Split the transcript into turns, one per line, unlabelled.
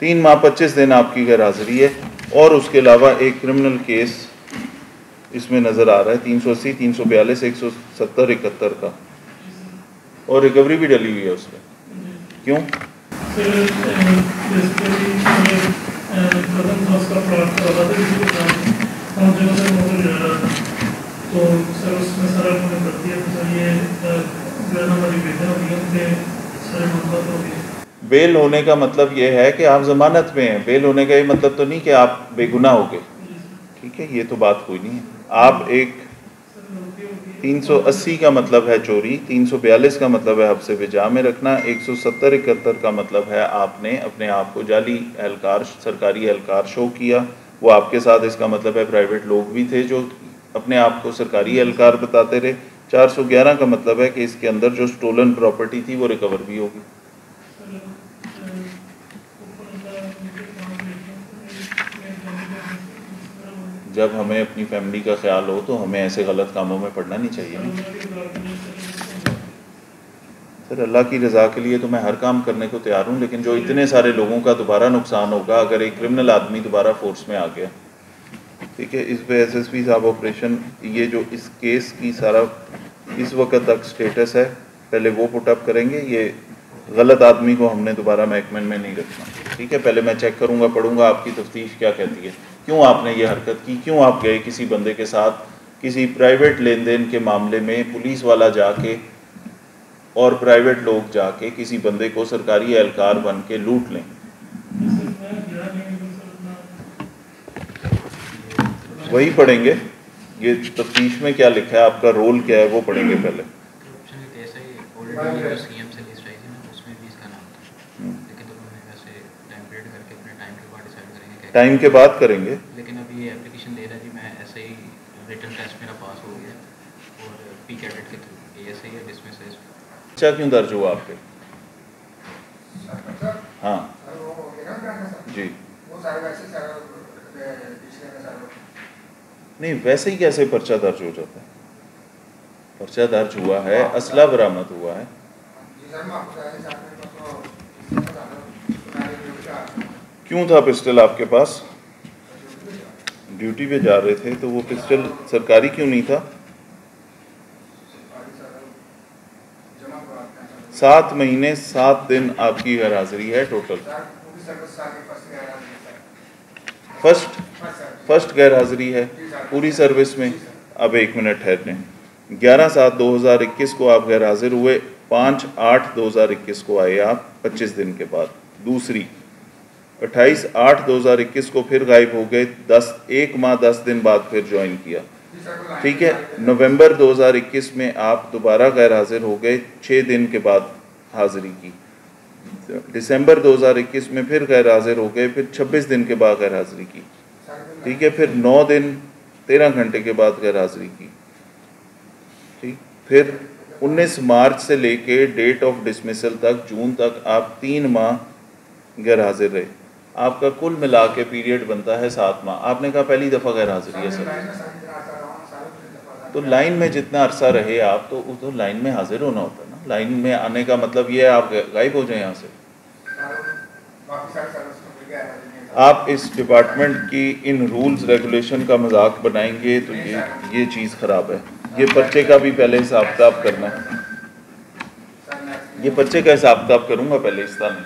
3 माह 25 दिन आपकी गैर हाजिरी है। और उसके अलावा एक क्रिमिनल केस इसमें नज़र आ रहा है 380, 342, 170, 71 का, और रिकवरी भी डली हुई है उसमें। क्यों? बेल होने का मतलब ये है कि आप जमानत में हैं। बेल होने का ये मतलब तो नहीं कि आप बेगुनाह हो गए। ठीक है, ये तो बात कोई नहीं है। आप एक 380 का मतलब है चोरी, 342 का मतलब है हब्से बिजा में रखना, 170, 71 का मतलब है आपने अपने आप को जाली एहलकार, सरकारी एहलकार शो किया। वो आपके साथ, इसका मतलब है प्राइवेट लोग भी थे जो अपने आप को सरकारी एहलकार बताते रहे। 411 का मतलब है कि इसके अंदर जो स्टोलन प्रॉपर्टी थी वो रिकवर भी होगी। जब हमें अपनी फैमिली का ख्याल हो तो हमें ऐसे गलत कामों में पड़ना नहीं चाहिए ना सर। अल्लाह की रज़ा के लिए तो मैं हर काम करने को तैयार हूँ, लेकिन जो इतने सारे लोगों का दोबारा नुकसान होगा अगर एक क्रिमिनल आदमी दोबारा फोर्स में आ गया, ठीक है। इस पे SSP साहब ऑपरेशन, ये जो इस केस की सारा इस वक्त तक स्टेटस है, पहले वो पुटअप करेंगे। ये गलत आदमी को हमने दोबारा महकमे में नहीं रखना, ठीक है। पहले मैं चेक करूँगा, पढ़ूँगा आपकी तफ्तीश क्या कहती है, क्यों आपने ये हरकत की, क्यों आप गए किसी बंदे के साथ किसी प्राइवेट लेन देन के मामले में, पुलिस वाला जाके और प्राइवेट लोग जाके किसी बंदे को सरकारी एहलकार बन के लूट लें। वही पढ़ेंगे, ये तफ्तीश में क्या लिखा है, आपका रोल क्या है, वो पढ़ेंगे पहले। टाइम के बाद करेंगे,
लेकिन अभी ये एप्लीकेशन दे रहा है जी, मैं ऐसे ही रिटन टेस्ट मेरा पास हो गया और पी कैडेट के थ्रू ये सही है डिसमिस है।
अच्छा, क्यों दर्ज हुआ आपके? हाँ जी, नहीं वैसे ही कैसे पर्चा दर्ज हो जाता है? पर्चा दर्ज हुआ है, असला बरामद हुआ है। क्यों था पिस्टल आपके पास? ड्यूटी पे जा रहे थे, तो वो पिस्टल सरकारी क्यों नहीं था? 7 महीने 7 दिन आपकी गैर हाजिरी है टोटल। फर्स्ट गैर हाजिरी है पूरी सर्विस में। अब 1 मिनट ठहरने, 11/7/2021 को आप गैर हाजिर हुए, 5/8/2021 को आए आप 25 दिन के बाद। दूसरी 28/8/2021 को फिर गायब हो गए, 1 माह 10 दिन बाद फिर ज्वाइन किया, ठीक है। नवंबर 2021 में आप दोबारा गैर हाजिर हो गए, 6 दिन के बाद हाजिरी की। दिसंबर 2021 में फिर गैर हाजिर हो गए, फिर 26 दिन के बाद गैर हाजिरी की, ठीक है। फिर 9 दिन 13 घंटे के बाद गैर हाजिरी की, ठीक। फिर 19 मार्च से लेके डेट ऑफ डिसमिसल तक, जून तक आप 3 माह गैर हाजिर रहे। आपका कुल मिला के पीरियड बनता है 7 माह। आपने कहा पहली दफ़ा गैर हाजिरी है सर, तो लाइन में जितना अरसा रहे आप, तो लाइन में हाजिर होना होता है ना। लाइन में आने का मतलब ये है आप गायब हो जाए यहाँ से। आप इस डिपार्टमेंट की इन रूल्स रेगुलेशन का मजाक बनाएंगे तो ये चीज़ ख़राब है। ये पर्चे का भी पहले हिसाब किताब करना है, ये पर्चे का हिसाब किताब करूँगा पहले इस तरह।